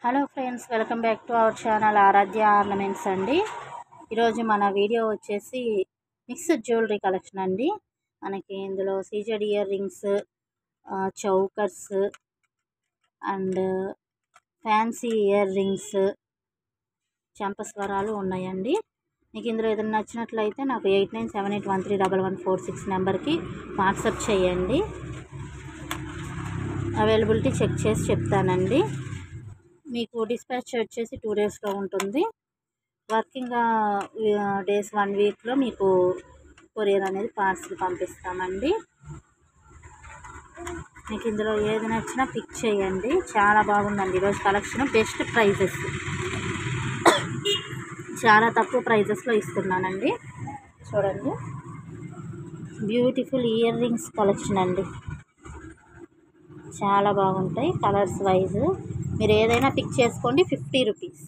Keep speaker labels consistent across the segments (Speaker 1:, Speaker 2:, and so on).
Speaker 1: Hello friends, welcome back to our channel Aradhya ornaments అండి. ఈరోజు మన వీడియో వచ్చేసి మిక్స్డ్ జ్యువెలరీ కలెక్షన్ అండి. మనకి ఇందులో CZ earrings, chokers and fancy earrings, చంపస్వరాలు ఉన్నాయండి. మీకు ఇందులో ఏదైనా నచ్చినట్లయితే నాకు 8978131146 నెంబర్కి వాట్సాప్ చేయండి. అవైలబిలిటీ చెక్ చేసి చెప్తానండి. మీకు డిస్పాచ్ వచ్చేసి 2 డేస్లో ఉంటుంది. వర్కింగ్ డేస్ 1 వీక్లో మీకు కొరియర్ అనేది పార్సల్ పంపిస్తామండి. మీకు ఇందులో ఏది నచ్చినా పిక్ చేయండి. చాలా బాగుందండి ఈరోజు కలెక్షన్. బెస్ట్ ప్రైజెస్, చాలా తక్కువ ప్రైజెస్లో ఇస్తున్నానండి. చూడండి, బ్యూటిఫుల్ ఇయర్ రింగ్స్ కలెక్షన్ అండి. చాలా బాగుంటాయి కలర్స్ వైజ్. మీరు ఏదైనా పిక్ చేసుకోండి. 50 రూపీస్.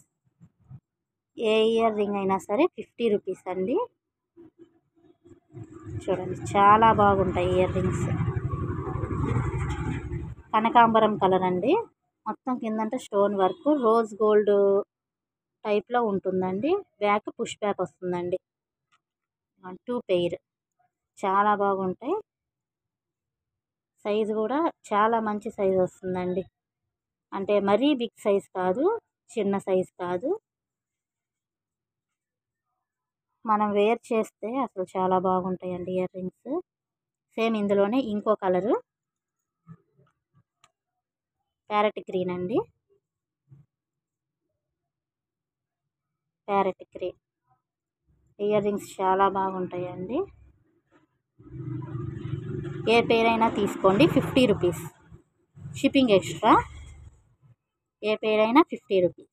Speaker 1: ఏ ఇయర్ రింగ్ అయినా సరే 50 రూపీస్ అండి. చూడండి, చాలా బాగుంటాయి ఇయర్ రింగ్స్. కనకాంబరం కలర్ అండి. మొత్తం కిందంటే స్టోన్ వర్క్, రోజ్ గోల్డ్ టైప్లో ఉంటుందండి. బ్యాక్ పుష్ బ్యాక్ వస్తుందండి. 2 పెయిర్. చాలా బాగుంటాయి. సైజు కూడా చాలా మంచి సైజు వస్తుందండి. అంటే మరీ బిగ్ సైజ్ కాదు, చిన్న సైజ్ కాదు. మనం వేర్ చేస్తే అసలు చాలా బాగుంటాయండి ఇయర్ రింగ్స్. సేమ్ ఇందులోనే ఇంకో కలరు ప్యారెట్ గ్రీన్ అండి. ప్యారెట్ గ్రీన్ ఇయర్ రింగ్స్ చాలా బాగుంటాయండి. ఏ పేర్ అయినా తీసుకోండి. 50 రూపీస్. Shipping extra. ఏ పేర్ అయినా 50 రూపీస్.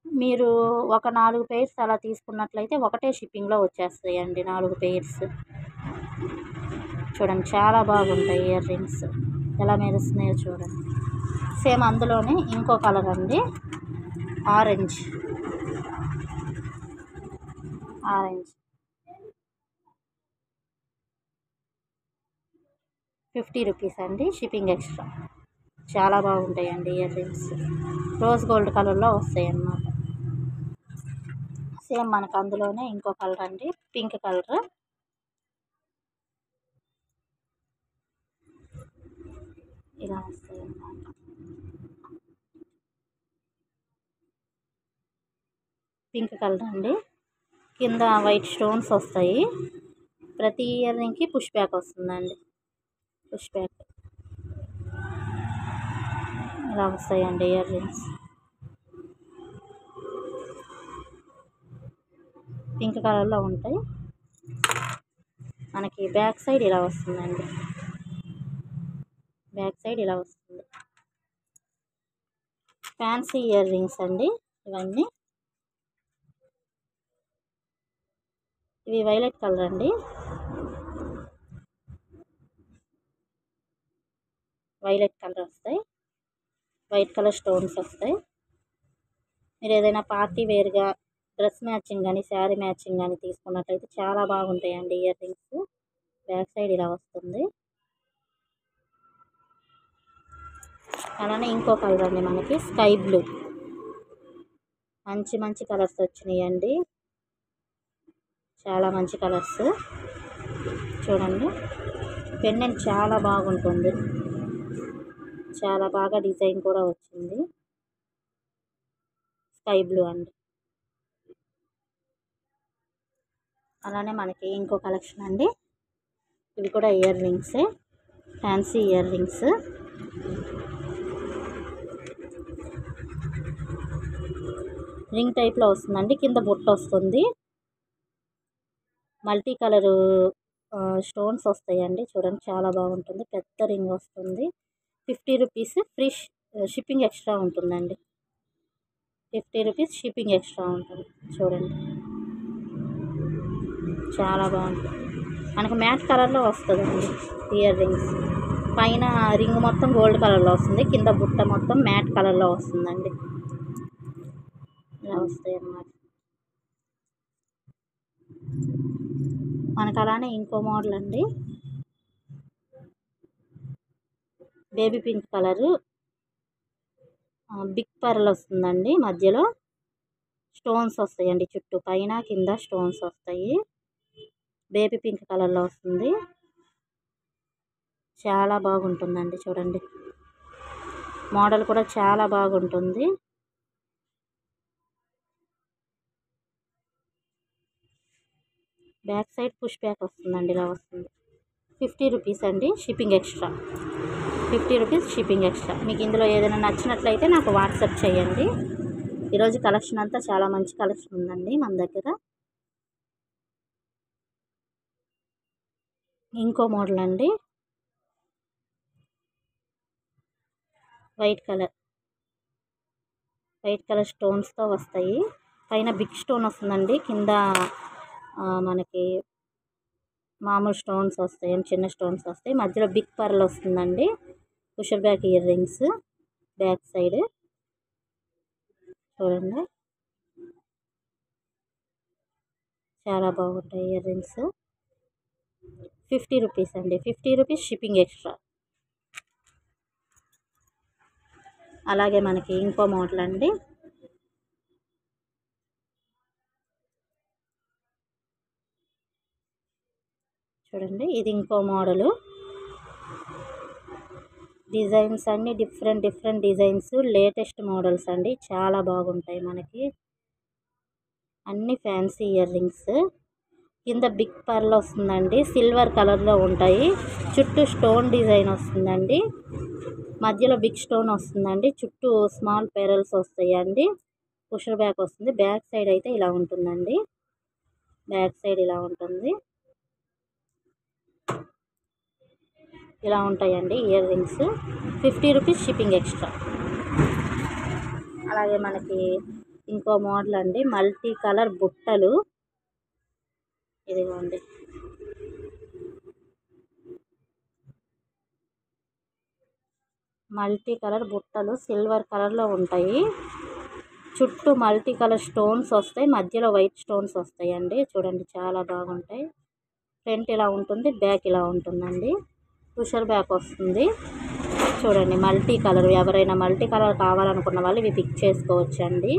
Speaker 1: మీరు ఒక 4 పెయిర్స్ అలా తీసుకున్నట్లయితే ఒకటే షిప్పింగ్లో వచ్చేస్తాయండి. 4 పెయిర్స్. చూడండి, చాలా బాగుంటాయి ఇయర్ రింగ్స్. ఎలా మెరుస్తున్నాయో చూడండి. సేమ్ అందులోనే ఇంకో కలర్ అండి, ఆరెంజ్. 50 రూపీస్ అండి, షిప్పింగ్ ఎక్స్ట్రా. చాలా బాగుంటాయండి ఇయర్ రింగ్స్. రోజ్ గోల్డ్ కలర్లో వస్తాయి అన్నమాట. సేమ్ మనకు అందులోనే ఇంకో కలర్ అండి, పింక్ కలర్. ఇలా వస్తాయి అన్నమాట. పింక్ కలర్ అండి. కింద వైట్ స్టోన్స్ వస్తాయి. ప్రతి ఇయర్ రింగ్కి పుష్ బ్యాక్ వస్తుందండి. పుష్ బ్యాక్ ఇలా వస్తాయండి ఇయర్ రింగ్స్. పింక్ కలర్లో ఉంటాయి. మనకి బ్యాక్ సైడ్ ఇలా వస్తుందండి. బ్యాక్ సైడ్ ఇలా వస్తుంది. ఫ్యాన్సీ ఇయర్ రింగ్స్ అండి ఇవన్నీ. ఇవి వైలెట్ కలర్ అండి. వైలెట్ కలర్ వస్తాయి. వైట్ కలర్ స్టోన్స్ వస్తాయి. మీరు ఏదైనా పార్టీ వేర్గా డ్రెస్ మ్యాచింగ్ కానీ శారీ మ్యాచింగ్ కానీ తీసుకున్నట్లయితే చాలా బాగుంటాయండి ఇయర్ రింగ్స్. బ్యాక్ సైడ్ ఇలా వస్తుంది. అలానే ఇంకో కలర్ అండి, మనకి స్కై బ్లూ. మంచి మంచి కలర్స్ వచ్చినాయండి. చాలా మంచి కలర్స్. చూడండి, పెండెంట్ చాలా బాగుంటుంది. చాలా బాగా డిజైన్ కూడా వచ్చింది. స్కై బ్లూ అండి. అలానే మనకి ఇంకో కలెక్షన్ అండి. ఇవి కూడా ఇయర్ రింగ్సే, ఫ్యాన్సీ ఇయర్ రింగ్స్. రింగ్ టైప్లో వస్తుందండి. కింద బుట్ట వస్తుంది. మల్టీ కలరు స్టోన్స్ వస్తాయండి. చూడండి, చాలా బాగుంటుంది. పెద్ద రింగ్ వస్తుంది. 50 రూపీస్. ఫ్రీ షిప్పింగ్ ఎక్స్ట్రా ఉంటుందండి. 50 రూపీస్ షిప్పింగ్ ఎక్స్ట్రా ఉంటుంది. చూడండి, చాలా బాగుంటుంది. మనకు మ్యాట్ కలర్లో వస్తుందండి ఇయర్ రింగ్స్. పైన రింగ్ మొత్తం గోల్డ్ కలర్లో వస్తుంది. కింద బుట్ట మొత్తం మ్యాట్ కలర్లో వస్తుందండి. ఇలా వస్తాయి అన్నమాట. మనకు అలానే ఇంకో మోడల్ అండి, baby pink colour. Big pearl వస్తుందండి. మధ్యలో స్టోన్స్ వస్తాయండి, చుట్టూ పైన కింద స్టోన్స్ వస్తాయి. బేబీ పింక్ కలర్లో వస్తుంది. చాలా బాగుంటుందండి. చూడండి, మోడల్ కూడా చాలా బాగుంటుంది. బ్యాక్ సైడ్ పుష్ బ్యాక్ వస్తుందండి, ఇలా వస్తుంది. 50 రూపీస్ అండి, shipping extra. 50 rupees shipping extra. మీకు ఇందులో ఏదైనా నచ్చినట్లయితే నాకు వాట్సాప్ చేయండి. ఈరోజు కలెక్షన్ అంతా చాలా మంచి కలెక్షన్ ఉందండి మన దగ్గర. ఇంకో మోడల్ అండి, వైట్ కలర్ స్టోన్స్తో వస్తాయి. పైన బిగ్ స్టోన్ వస్తుందండి, కింద మనకి మామూలు స్టోన్స్ వస్తాయి, చిన్న స్టోన్స్ వస్తాయి. మధ్యలో బిగ్ పర్ల్ వస్తుందండి. Pusher back ear rings back side చూడండి, చాలా బాగుంటాయి ఇయర్ రింగ్స్. 50 రూపీస్ అండి, 50 రూపీస్ షిప్పింగ్ ఎక్స్ట్రా. అలాగే మనకి ఇంకో మోడల్ అండి, చూడండి, ఇది ఇంకో మోడలు. డిజైన్స్ అన్నీ డిఫరెంట్ డిజైన్స్, లేటెస్ట్ మోడల్స్ అండి, చాలా బాగుంటాయి. మనకి అన్ని ఫ్యాన్సీ ఇయర్ రింగ్స్. కింద బిగ్ పర్ల్ వస్తుందండి, సిల్వర్ కలర్లో ఉంటాయి. చుట్టూ స్టోన్ డిజైన్ వస్తుందండి, మధ్యలో బిగ్ స్టోన్ వస్తుందండి. చుట్టూ స్మాల్ పెరల్స్ వస్తాయండి. పుషర్ బ్యాక్ వస్తుంది. బ్యాక్ సైడ్ అయితే ఇలా ఉంటుందండి, బ్యాక్ సైడ్ ఇలా ఉంటుంది. ఇలా ఉంటాయండి ear rings. 50 rupees shipping extra. అలాగే మనకి ఇంకో మోడల్ అండి, మల్టీ కలర్ బుట్టలు. ఇదిగోండి, మల్టీ కలర్ బుట్టలు సిల్వర్ కలర్లో ఉంటాయి. చుట్టూ మల్టీ కలర్ స్టోన్స్ వస్తాయి, మధ్యలో వైట్ స్టోన్స్ వస్తాయండి. చూడండి, చాలా బాగుంటాయి. ఫ్రంట్ ఇలా ఉంటుంది, బ్యాక్ ఇలా ఉంటుందండి. పుషర్ బ్యాక్ వస్తుంది. చూడండి, మల్టీ కలర్. ఎవరైనా మల్టీ కలర్ కావాలనుకున్న వాళ్ళు ఇవి పిక్ చేసుకోవచ్చండి.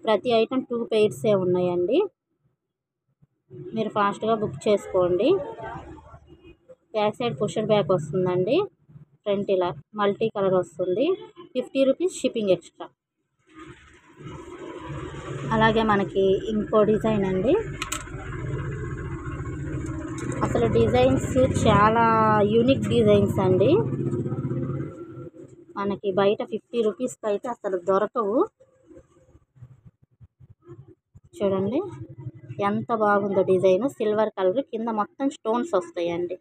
Speaker 1: ప్రతి ఐటెం 2 పెయిర్సే ఉన్నాయండి, మీరు ఫాస్ట్గా బుక్ చేసుకోండి. బ్యాక్ సైడ్ పుషర్ బ్యాక్ వస్తుందండి. ఫ్రంట్ ఇలా మల్టీ కలర్ వస్తుంది. 50 రూపీస్ షిప్పింగ్ ఎక్స్ట్రా. అలాగే మనకి ఇంకో డిజైన్ అండి, అసలు డిజైన్స్ చాలా యూనిక్ డిజైన్స్ అండి. మనకి బయట 50 రూపీస్కి అయితే అసలు దొరకవు. చూడండి, ఎంత బాగుందో డిజైన్. సిల్వర్ కలర్, కింద మొత్తం స్టోన్స్ వస్తాయండి.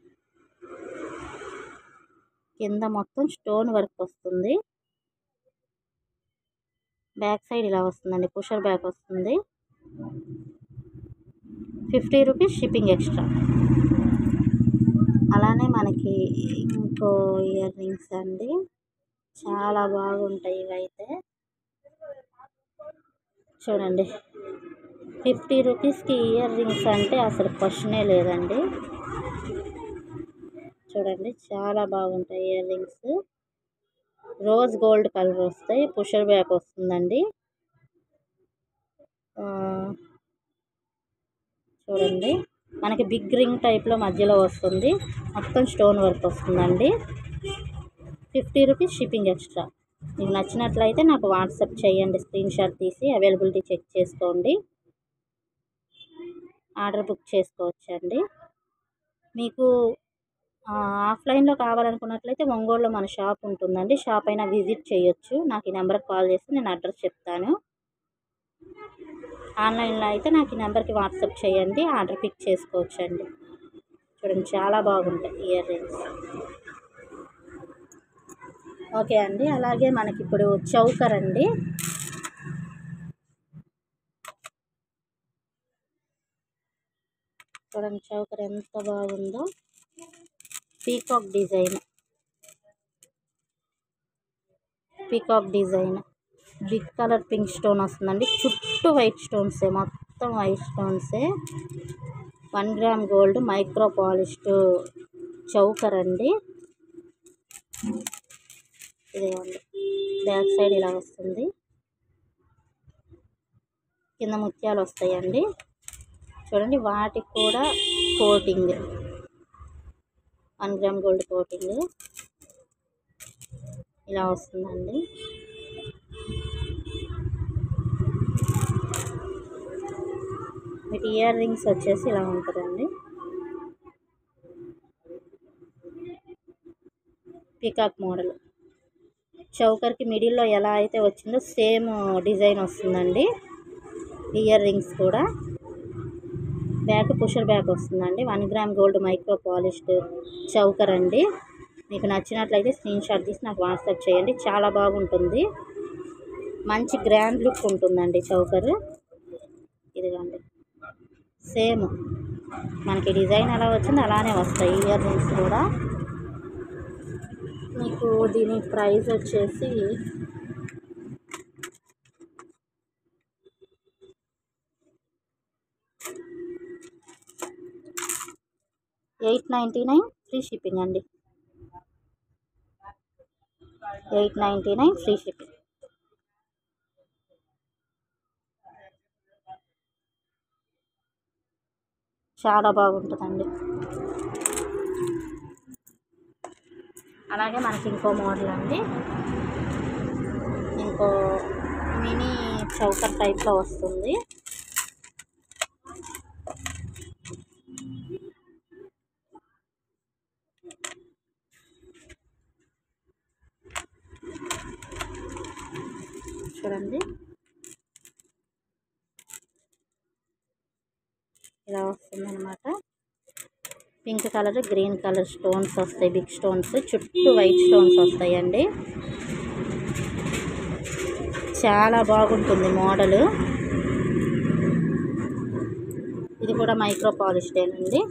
Speaker 1: కింద మొత్తం స్టోన్ వర్క్ వస్తుంది. బ్యాక్ సైడ్ ఇలా వస్తుందండి, పుషర్ బ్యాక్ వస్తుంది. 50 రూపీస్ షిప్పింగ్ ఎక్స్ట్రా. అలానే మనకి ఇంకో ఇయర్ రింగ్స్ అండి, చాలా బాగుంటాయి ఇవైతే. చూడండి, 50 రూపీస్కి ఇయర్ రింగ్స్ అంటే అసలు క్వశ్చనే లేదండి. చూడండి, చాలా బాగుంటాయి ear rings. Rose gold colour వస్తాయి. పుషర్ బ్యాక్ వస్తుందండి. చూడండి, మనకి బిగ్ రింగ్ టైప్లో మధ్యలో వస్తుంది. మొత్తం స్టోన్ వర్క్ వస్తుందండి. 50 రూపీస్ షిప్పింగ్ ఎక్స్ట్రా. మీకు నచ్చినట్లయితే నాకు వాట్సాప్ చేయండి, స్క్రీన్ షాట్ తీసి అవైలబిలిటీ చెక్ చేసుకోండి, ఆర్డర్ బుక్ చేసుకోవచ్చండి. మీకు ఆఫ్లైన్లో కావాలనుకున్నట్లయితే ఒంగోలులో మన షాప్ ఉంటుందండి, షాప్ అయినా విజిట్ చేయొచ్చు. నాకు ఈ నెంబర్కి కాల్ చేసి నేను అడ్రస్ చెప్తాను. ఆన్లైన్లో అయితే నాకు ఈ నెంబర్కి వాట్సాప్ చేయండి, ఆర్డర్ పిక్ చేసుకోవచ్చండి. చూడండి, చాలా బాగుంటాయి ఇయర్ రింగ్స్. ఓకే అండి. అలాగే మనకి ఇప్పుడు చౌకర్ అండి, చూడండి చౌకర్ ఎంత బాగుందో. Peacock design, big colour pink stone వస్తుందండి. చుట్టూ వైట్ స్టోన్సే, మొత్తం వైట్ స్టోన్సే. 1 gram gold micro polished choker అండి. ఇదేమండి, బ్యాక్ సైడ్ ఇలా వస్తుంది, కింద ముత్యాలు వస్తాయండి. చూడండి, వాటికి కూడా కోటింగ్ 1 గ్రామ్ గోల్డ్ కోటింగ్ ఇలా వస్తుందండి. వీటి ఇయర్ రింగ్స్ వచ్చేసి ఇలా ఉంటుందండి. పీకాక్ మోడల్ చౌకర్కి మిడిల్లో ఎలా అయితే వచ్చిందో సేమ్ డిజైన్ వస్తుందండి. ఇయర్ రింగ్స్ కూడా బ్యాక్ పుషర్ బ్యాక్ వస్తుందండి. 1 gram gold micro polished choker అండి. మీకు నచ్చినట్లయితే స్క్రీన్ షాట్ తీసి నాకు వాట్సాప్ చేయండి. చాలా బాగుంటుంది, మంచి గ్రాండ్ లుక్ ఉంటుందండి చౌకర్. ఇదిగోండి, సేమ్ మనకి డిజైన్ ఎలా వచ్చిందో అలానే వస్తాయి ఇయర్ రింగ్స్ కూడా. మీకు దీని ప్రైస్ వచ్చేసి $899 ఫ్రీ షిప్పింగ్ అండి. 899 ఫ్రీ షిప్పింగ్. చాలా బాగుంటుందండి. అలాగే మనకి ఇంకో మోడల్ అండి, ఇంకో మినీ చౌకర్ టైప్లో వస్తుంది. చూడండి, ఇలా వస్తుంది అన్నమాట. Pink colour, green colour stones వస్తాయి, బిగ్ స్టోన్స్, చుట్టూ వైట్ స్టోన్స్ వస్తాయండి. చాలా బాగుంటుంది మోడల్. ఇది కూడా మైక్రో పాలిష్డేనండి.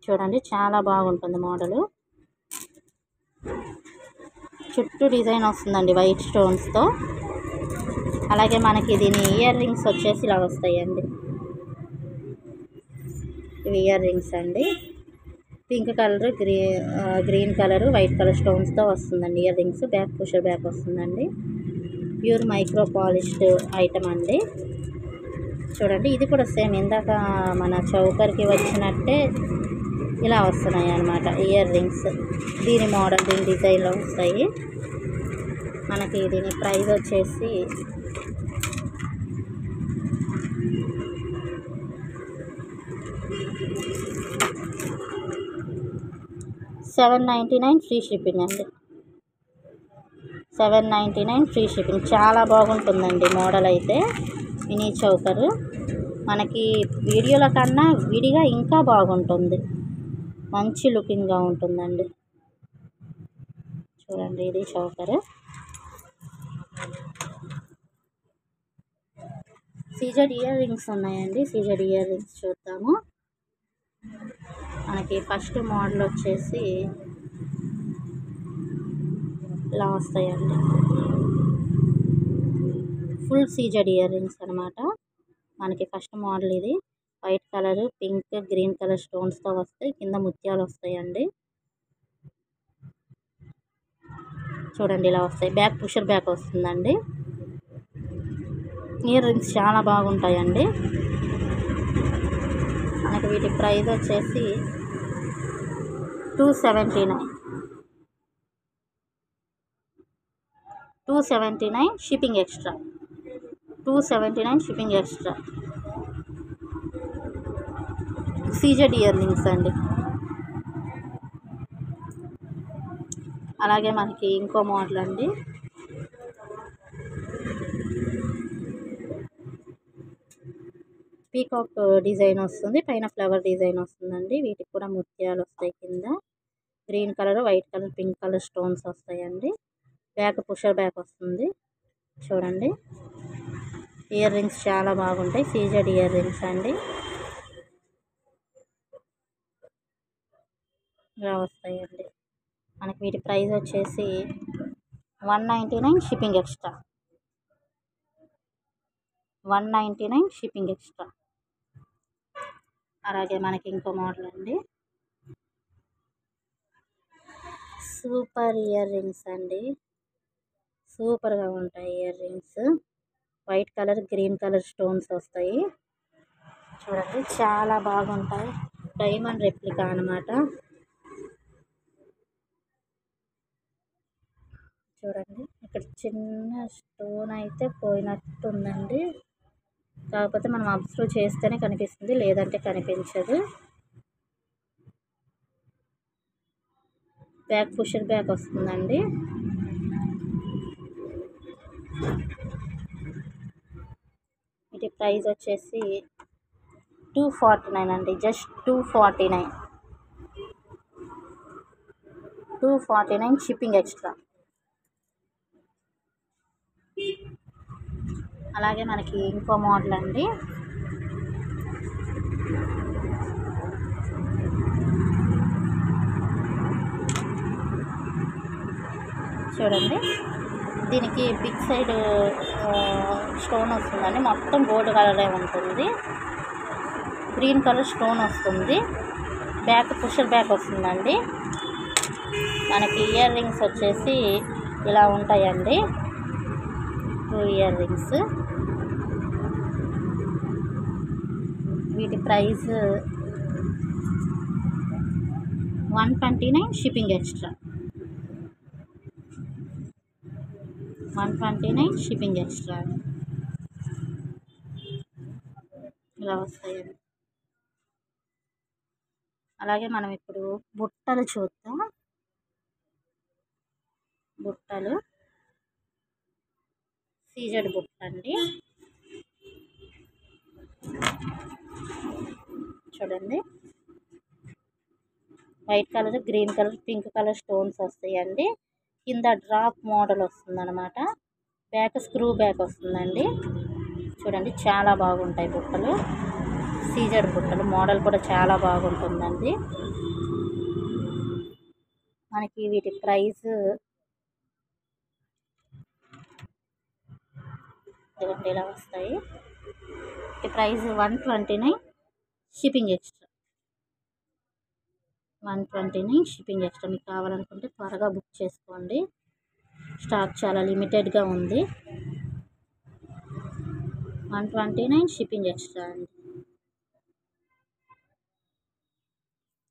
Speaker 1: చూడండి, చాలా బాగుంటుంది మోడలు. చుట్టూ డిజైన్ వస్తుందండి వైట్ స్టోన్స్తో. అలాగే మనకి దీని ఇయర్ రింగ్స్ వచ్చేసి ఇలా వస్తాయండి. ఇవి ఇయర్ రింగ్స్ అండి. Pink colour, green colour, white colour స్టోన్స్తో వస్తుందండి earrings. Back pusher back వస్తుందండి. ప్యూర్ మైక్రో పాలిష్డ్ ఐటమ్ అండి. చూడండి, ఇది కూడా సేమ్ ఇందాక మన చౌకర్కి వచ్చినట్టే ఇలా వస్తున్నాయి అన్నమాట ఇయర్ రింగ్స్. దీని మోడల్, దీని డిజైన్లో వస్తాయి. మనకి దీని ప్రైస్ వచ్చేసి $799 ఫ్రీ షిప్పింగ్ అండి. 799 ఫ్రీ షిప్పింగ్. చాలా బాగుంటుందండి మోడల్ అయితే. మినీ చౌకరు మనకి వీడియోల కన్నా విడిగా ఇంకా బాగుంటుంది, మంచి లుకింగ్గా ఉంటుందండి. చూడండి, ఇది చౌకరు. సీజెడ్ ఇయర్ రింగ్స్ ఉన్నాయండి. సీజెడ్ ఇయర్ రింగ్స్ చూద్దాము. మనకి ఫస్ట్ మోడల్ వచ్చేసి ఇలా వస్తాయండి. ఫుల్ సీజెడ్ ఇయర్ రింగ్స్ అనమాట. మనకి ఫస్ట్ మోడల్ ఇది. White colour, pink, green colour స్టోన్స్తో వస్తాయి. కింద ముత్యాలు వస్తాయండి. చూడండి, ఇలా వస్తాయి. బ్యాక్ పుషర్ బ్యాక్ వస్తుందండి. ఇయర్ రింగ్స్ చాలా బాగుంటాయండి. మనకి వీటి ప్రైస్ వచ్చేసి $279 shipping extra. $279 shipping extra. CZ earrings అండి. అలాగే మనకి ఇంకో మోడల్ అండి. పీకాక్ డిజైన్ వస్తుంది, పైన ఫ్లవర్ డిజైన్ వస్తుందండి. వీటికి కూడా ముత్యాలు వస్తాయి. కింద green colour, white colour, pink colour stones వస్తాయండి. బ్యాక్ పుషర్ బ్యాక్ వస్తుంది. చూడండి, ఇయర్ రింగ్స్ చాలా బాగుంటాయి. సీజెడ్ ఇయర్ రింగ్స్ అండి. ఇలా వస్తాయండి. మనకి వీటి ప్రైస్ వచ్చేసి $199 షిప్పింగ్ ఎక్స్ట్రా. $199 shipping extra. అలాగే మనకి ఇంకో మోడల్ అండి. సూపర్ ఇయర్ రింగ్స్ అండి. సూపర్గా ఉంటాయి ear rings. White colour green colour stones వస్తాయి. చూడండి చాలా బాగుంటాయి. డైమండ్ రెప్లికా అనమాట. చూడండి ఇక్కడ చిన్న స్టోన్ అయితే పోయినట్టుందండి. కాకపోతే మనం అబ్జర్వ్ చేస్తేనే కనిపిస్తుంది, లేదంటే కనిపించదు. బ్యాక్ పుషర్ బ్యాక్ వస్తుందండి. వీటి ప్రైస్ వచ్చేసి 249 అండి. Just 249 shipping extra. అలాగే మనకి ఇంకో మోడల్ అండి. చూడండి దీనికి బిగ్ సైడ్ స్టోన్ వస్తుందండి. మొత్తం గోల్డ్ కలరే ఉంటుంది. గ్రీన్ కలర్ స్టోన్ వస్తుంది. బ్యాక్ పుషర్ బ్యాక్ వస్తుందండి. మనకి ఇయర్ రింగ్స్ వచ్చేసి ఇలా ఉంటాయండి. 2 ఇయర్ రింగ్స్. వీటి price 129 shipping extra. 129 shipping extra ఇలా వస్తాయండి. అలాగే మనం ఇప్పుడు బుట్టలు చూద్దాం. బుట్టలు సీజెడ్ బుట్ట అండి. చూడండి white colour green colour pink colour stones వస్తాయండి. కింద డ్రాప్ మోడల్ వస్తుంది అనమాట. బ్యాక్ స్క్రూ బ్యాక్ వస్తుందండి. చూడండి చాలా బాగుంటాయి బుట్టలు. సీజెడ్ బుట్టలు. మోడల్ కూడా చాలా బాగుంటుందండి. మనకి వీటి ప్రైస్ ఇలా వస్తాయి. ఈ price 129 shipping extra. 129 shipping extra. మీకు కావాలనుకుంటే త్వరగా బుక్ చేసుకోండి. స్టాక్ చాలా లిమిటెడ్గా ఉంది. 129 షిప్పింగ్ ఎక్స్ట్రా అండి.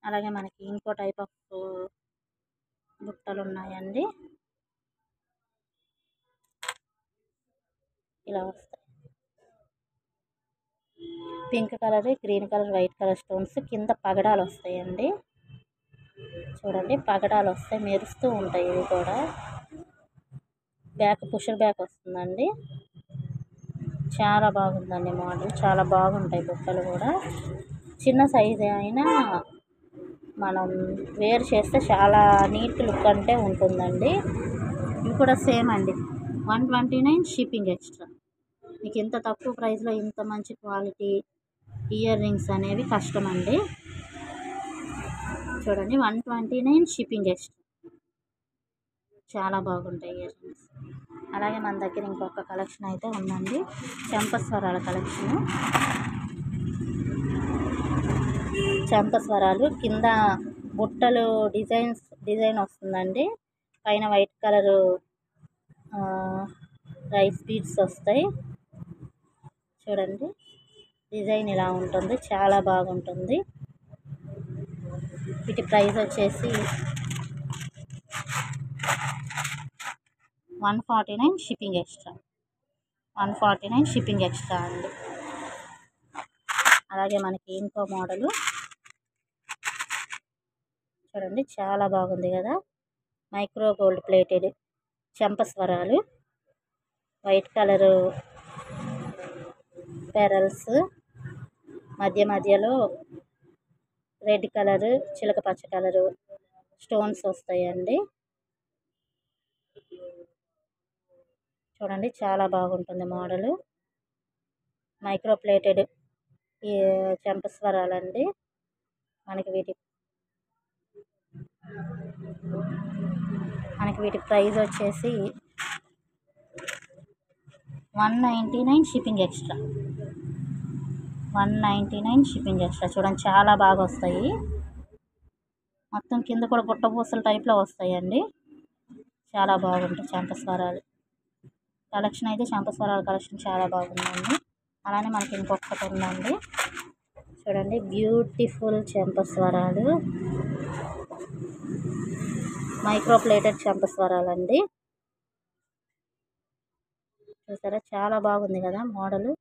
Speaker 1: అలాగే మనకి ఇంకో టైప్ ఆఫ్ బుట్టలు ఉన్నాయండి. ఇలా వస్తాయి. Pink colour green colour white colour stones. కింద పగడాలు వస్తాయండి. చూడండి పగడాలు వస్తాయి, మెరుస్తూ ఉంటాయి. ఇవి కూడా బ్యాక్ పుషర్ బ్యాక్ వస్తుందండి. చాలా బాగుందండి మోడల్. చాలా బాగుంటాయి బుట్టలు కూడా. చిన్న సైజు అయినా మనం వేర్ చేస్తే చాలా నీట్ లుక్ అంటే ఉంటుందండి. ఇవి కూడా సేమ్ అండి. 129 షిప్పింగ్ ఎక్స్ట్రా. మీకు ఇంత తక్కువ ప్రైస్లో ఇంత మంచి క్వాలిటీ ఇయర్ రింగ్స్ అనేవి కష్టం అండి. చూడండి 129 షిప్పింగ్ ఎక్స్ట్రా. చాలా బాగుంటాయి ఇయర్ రింగ్స్. అలాగే మన దగ్గర ఇంకొక కలెక్షన్ అయితే ఉందండి. చెంపస్వరాల కలెక్షన్. చెంపస్వరాలు కింద బుట్టలు డిజైన్ వస్తుందండి. పైన వైట్ కలరు రైస్ బీడ్స్ వస్తాయి. చూడండి డిజైన్ ఇలా ఉంటుంది. చాలా బాగుంటుంది. వీటి ప్రైస్ వచ్చేసి 149 షిప్పింగ్ ఎక్స్ట్రా. 149 షిప్పింగ్ ఎక్స్ట్రా అండి. అలాగే మనకి ఇంకో మోడలు చూడండి చాలా బాగుంది కదా. మైక్రో గోల్డ్ ప్లేటెడ్ చెంపస్వరాలు. వైట్ కలరు పెరల్స్, మధ్యలో రెడ్ కలరు చిలక పచ్చ కలరు స్టోన్స్ వస్తాయండి. చూడండి చాలా బాగుంటుంది మోడలు. మైక్రో ప్లేటెడ్ ఈ చెంపస్వరాలండి. మనకి వీటి ప్రైస్ వచ్చేసి 199 షిప్పింగ్ ఎక్స్ట్రా. 199 shipping extra. చూడండి చాలా బాగా వస్తాయి. మొత్తం కింద కూడా బుట్టపూసల టైప్లో వస్తాయండి. చాలా బాగుంటాయి చంపస్వరాలు కలెక్షన్. అయితే చంపస్వరాల కలెక్షన్ చాలా బాగుందండి. అలానే మనకి ఇంకొకటి ఉందండి, చూడండి, బ్యూటిఫుల్ చంపస్వరాలు, మైక్రో ప్లేటెడ్ చంపస్వరాలండి. చూసారా చాలా బాగుంది కదా మోడలు,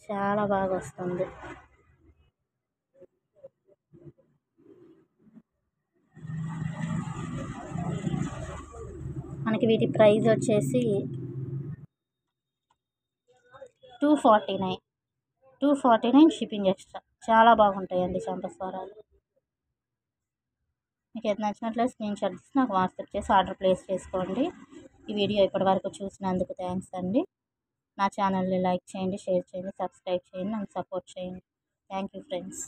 Speaker 1: చాలా బాగా వస్తుంది. మనకి వీటి ప్రైస్ వచ్చేసి 249 షిప్పింగ్ ఎక్స్ట్రా. చాలా బాగుంటాయండి చంపస్వరాలు. మీకు ఏది నచ్చినట్లయితే స్క్రీన్ షాట్ తీసి నాకు వాట్సాప్ చేసి ఆర్డర్ ప్లేస్ చేసుకోండి. ఈ వీడియో ఇప్పటివరకు చూసినందుకు థ్యాంక్స్ అండి. నా ఛానల్ని లైక్ చేయండి, షేర్ చేయండి, సబ్స్క్రైబ్ చేయండి, నన్ను సపోర్ట్ చేయండి. Thank you friends.